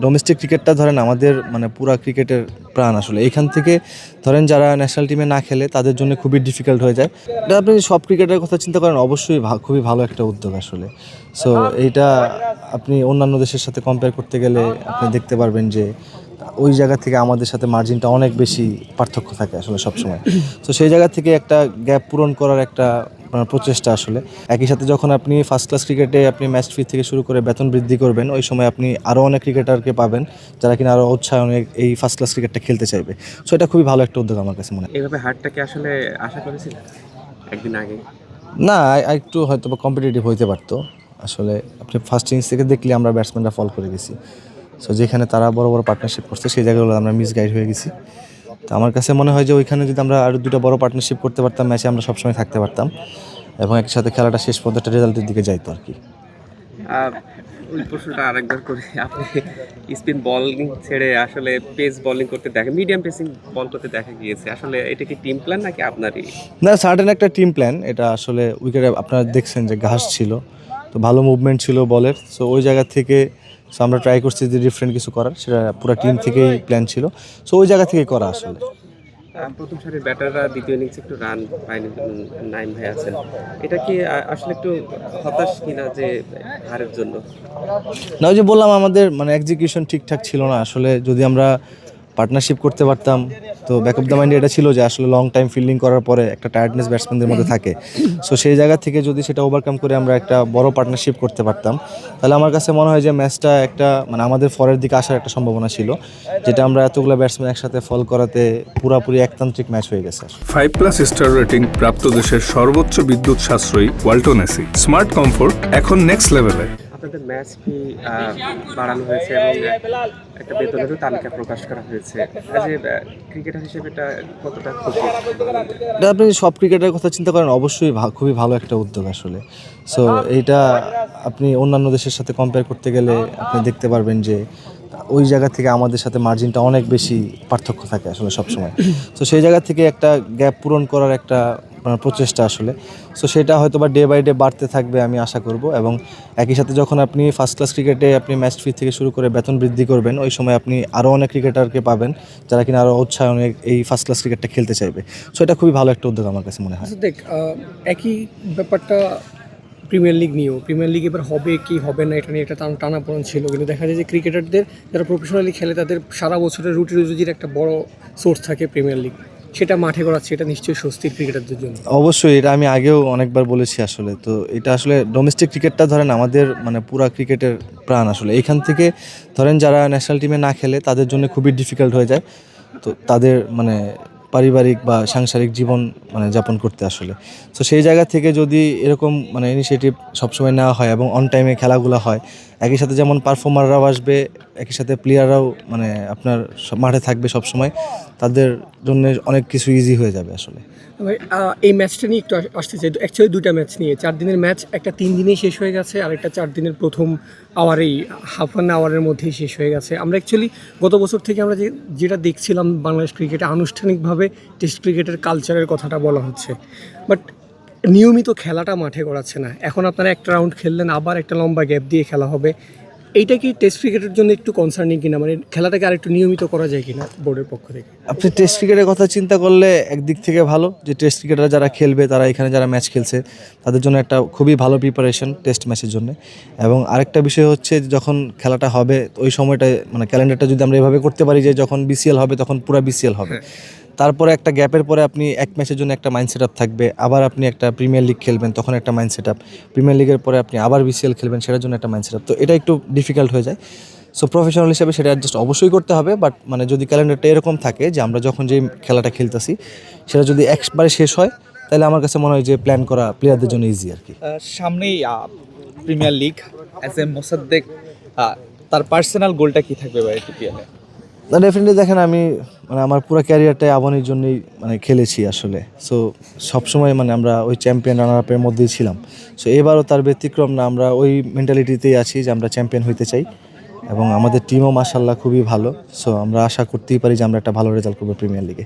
Domestic ক্রিকেটটা ধরেন আমাদের মানে পুরা ক্রিকেটের প্রাণ আসলে। এইখান থেকে ধরেন যারা ন্যাশনাল টিমে না খেলে তাদের জন্য খুবই ডিফিকাল্ট হয়ে যায়। এটা আপনি সব ক্রিকেটের কথা চিন্তা করেন, অবশ্যই খুবই ভালো একটা উদ্যোগ আসলে। সো এইটা আপনি অন্যান্য দেশের সাথে কম্পেয়ার করতে গেলে আপনি দেখতে পারবেন যে ওই জায়গা থেকে আমাদের সাথে মার্জিনটা অনেক বেশি পার্থক্য থাকে আসলে সবসময়। তো সেই জায়গা থেকে একটা গ্যাপ পূরণ করার একটা প্রচেষ্টা আসলে। একই সাথে যখন আপনি ফার্স্ট ক্লাস ক্রিকেটে আপনি ম্যাচ ফি থেকে শুরু করে বেতন বৃদ্ধি করবেন, ওই সময় আপনি আরও অনেক ক্রিকেটারকে পাবেন যারা কিনা আরও উৎসাহনে এই ফার্স্ট ক্লাস ক্রিকেটটা খেলতে চাইবে। সো এটা খুবই ভালো একটা উদ্যোগ আমার কাছে মনে হয়। এইভাবে হারটাকে আসলে আশা করেছিলেন একদিন আগে? না, একটু হয়তো বা কম্পিটিটিভ হইতে পারতো আসলে। আপনি ফার্স্ট ইনিংস থেকে দেখলে আমরা ব্যাটসম্যানরা ফল করে গেছি। সো যেখানে তারা বড় বড় পার্টনারশিপ করছে সেই জায়গাগুলো আমরা মিসগাইড হয়ে গেছি। তো আমার কাছে মনে হয় যে ওইখানে যদি আমরা আরও দুটো বড় পার্টনারশিপ করতে পারতাম, ম্যাচে আমরা সবসময় থাকতে পারতাম এবং একই সাথে খেলাটা শেষ পর্যন্ত একটা রেজাল্টের দিকে যাইতো আর কি। ওই প্রশ্নটা আরেকবার করি, আপনি স্পিন বোলিং ছেড়ে আসলে পেস বোলিং করতে দেখা, মিডিয়াম পেসিং বল করতে দেখা গিয়েছে, আসলে এটা কি টিম প্ল্যান নাকি আপনারই? না, সার্টেন একটা টিম প্ল্যান। এটা আসলে উইকেটে আপনারা দেখছেন যে ঘাস ছিল, তো ভালো মুভমেন্ট ছিল বলের। সো ওই জায়গা থেকে আমরা ট্রাই করছি যে ডিফারেন্ট কিছু করার, সেটা পুরো টিম থেকেই প্ল্যান ছিল। সো ওই জায়গা থেকেই করা আসলে। প্রথম সারির ব্যাটাররা দ্বিতীয় ইনিংসে একটু রান পায়নি, নাইম ভাই আছেন, এটা কি আসলে একটু হতাশ কিনা যে হারের জন্য? না, ওই যে বললাম আমাদের মানে এক্সিকিউশন ঠিকঠাক ছিল না আসলে। যদি আমরা পার্টনারশিপ করতে পারতাম, তো ব্যাক অফ দ্য মাইন্ডে এটা ছিল যে আসলে লং টাইম ফিল্ডিং করার পরে একটা টায়ার্ডনেস ব্যাটসম্যানদের মধ্যে থাকে। সো সেই জায়গা থেকে যদি সেটা ওভারকাম করে আমরা একটা বড় পার্টনারশিপ করতে পারতাম, তাহলে আমার কাছে মনে হয় যে ম্যাচটা একটা মানে আমাদের ফরের দিকে আসার একটা সম্ভাবনা ছিল, যেটা আমরা এতগুলো ব্যাটসম্যান একসাথে ফল করাতে পুরাপুরি একতান্ত্রিক ম্যাচ হয়ে গেছে। 5+ স্টার রেটিং প্রাপ্ত দেশের সর্বোচ্চ বিদ্যুৎ সাশ্রয়ী ওয়ালটন এসি স্মার্ট কমফোর্ট এখন নেক্সট লেভেলে। আপনাদের ম্যাচ ফি বাড়ানো হয়েছে এবং একটা বেতনেরও তালিকা প্রকাশ করা হয়েছে। অ্যাজ এ ক্রিকেটার হিসেবে এটা কতটা খুশি? এটা আপনি সব ক্রিকেটের কথা চিন্তা করেন, অবশ্যই খুবই ভালো একটা উদ্যোগ আসলে। সো এইটা আপনি অন্যান্য দেশের সাথে কম্পেয়ার করতে গেলে আপনি দেখতে পারবেন যে ওই জায়গা থেকে আমাদের সাথে মার্জিনটা অনেক বেশি পার্থক্য থাকে আসলে সবসময়। তো সেই জায়গা থেকে একটা গ্যাপ পূরণ করার একটা প্রচেষ্টা আসলে। সো সেটা হয়তো বা ডে বাই ডে বাড়তে থাকবে আমি আশা করব। এবং একই সাথে যখন আপনি ফার্স্ট ক্লাস ক্রিকেটে আপনি ম্যাচ ফি থেকে শুরু করে বেতন বৃদ্ধি করবেন, ওই সময় আপনি আরও অনেক ক্রিকেটারকে পাবেন যারা কিনা আরও উৎসাহনে এই ফার্স্ট ক্লাস ক্রিকেটটা খেলতে চাইবে। সো এটা খুবই ভালো একটা উদ্যোগ আমার কাছে মনে হয়। দেখ, একই ব্যাপারটা প্রিমিয়ার লিগ নিয়েও। প্রিমিয়ার লিগ এবার হবে কি হবে না এটা নিয়ে একটা টানাপোড়েন ছিল, কিন্তু দেখা যায় যে ক্রিকেটারদের যারা প্রফেশনালি খেলে তাদের সারা বছরের রুজির একটা বড় সোর্স থাকে প্রিমিয়ার লিগ, সেটা মাঠে করাচ্ছে, এটা নিশ্চয়ই স্বস্তির ক্রিকেটারদের জন্য। অবশ্যই, এটা আমি আগেও অনেকবার বলেছি আসলে। তো এটা আসলে ডোমেস্টিক ক্রিকেটটা ধরেন আমাদের মানে পুরা ক্রিকেটের প্রাণ আসলে। এইখান থেকে ধরেন যারা ন্যাশনাল টিমে না খেলে তাদের জন্য খুবই ডিফিকাল্ট হয়ে যায়, তো তাদের মানে পারিবারিক বা সাংসারিক জীবন মানে যাপন করতে আসলে। তো সেই জায়গা থেকে যদি এরকম মানে ইনিশিয়েটিভ সবসময় নেওয়া হয় এবং অন টাইমে খেলাগুলো হয়, একই সাথে যেমন পারফর্মাররাও আসবে, একই সাথে প্লেয়াররাও মানে আপনার মাঠে থাকবে সবসময়, তাদের জন্য অনেক কিছু ইজি হয়ে যাবে আসলে। এই ম্যাচটা নিয়ে একটু আসতে চাই। অ্যাকচুয়ালি দুইটা ম্যাচ নিয়ে, 4 দিনের ম্যাচ, একটা 3 দিনেই শেষ হয়ে গেছে, আর একটা 4 দিনের প্রথম আওয়ারেই, হাফ অ্যান আওয়ারের মধ্যেই শেষ হয়ে গেছে। আমরা অ্যাকচুয়ালি গত বছর থেকে আমরা যেটা দেখছিলাম বাংলাদেশ ক্রিকেটে আনুষ্ঠানিকভাবে টেস্ট ক্রিকেটের কালচারের কথাটা বলা হচ্ছে, বাট নিয়মিত খেলাটা মাঠে গড়াচ্ছে না। এখন আপনারা একটা রাউন্ড খেললেন, আবার একটা লম্বা গ্যাপ দিয়ে খেলা হবে। এইটা কি টেস্ট ক্রিকেটের জন্য একটু কনসার্নিং কিনা, মানে খেলাটাকে আরেকটু নিয়মিত করা যায় কিনা বোর্ডের পক্ষ থেকে? আপনি টেস্ট ক্রিকেটের কথা চিন্তা করলে একদিক থেকে ভালো, যে টেস্ট ক্রিকেটার যারা খেলবে তারা এখানে যারা ম্যাচ খেলছে তাদের জন্য একটা খুবই ভালো প্রিপারেশন টেস্ট ম্যাচের জন্য। এবং আরেকটা বিষয় হচ্ছে যখন খেলাটা হবে ওই সময়টায় মানে ক্যালেন্ডারটা যদি আমরা এভাবে করতে পারি যে যখন বিসিএল হবে তখন পুরো বিসিএল হবে, তারপরে একটা গ্যাপের পরে আপনি এক ম্যাচের জন্য একটা মাইন্ড সেট আপ থাকবে, আবার আপনি একটা প্রিমিয়ার লিগ খেলবেন তখন একটা মাইন্ড সেট আপ, প্রিমিয়ার লিগের পরে আপনি আবার বিসিএল খেলবেন সেটার জন্য একটা মাইন্ড সেট আপ। তো এটা একটু ডিফিকাল্ট হয়ে যায়। সো প্রফেশনাল হিসেবে সেটা অ্যাডজাস্ট অবশ্যই করতে হবে, বাট মানে যদি ক্যালেন্ডারটা এরকম থাকে যে আমরা যখন যে খেলাটা খেলতেছি সেটা যদি একবারে শেষ হয়, তাহলে আমার কাছে মনে হয় যে প্ল্যান করা প্লেয়ারদের জন্য ইজি আর কি। সামনেই premier league, as a Mosaddek তার পার্সোনাল গোলটা কি থাকবে ভাই টিপিএলে? না, ডেফিনেটলি দেখেন আমি মানে আমার পুরো ক্যারিয়ারটাই আবাহনীর জন্যই মানে খেলেছি আসলে। সো সবসময় মানে আমরা ওই চ্যাম্পিয়ন রানার আপের মধ্যেই ছিলাম। সো এবারও তার ব্যতিক্রম না, আমরা ওই মেন্টালিটিতেই আছি যে আমরা চ্যাম্পিয়ন হইতে চাই এবং আমাদের টিমও মাশাআল্লাহ খুবই ভালো। সো আমরা আশা করতেই পারি যে আমরা একটা ভালো রেজাল্ট করবো প্রিমিয়ার লিগে।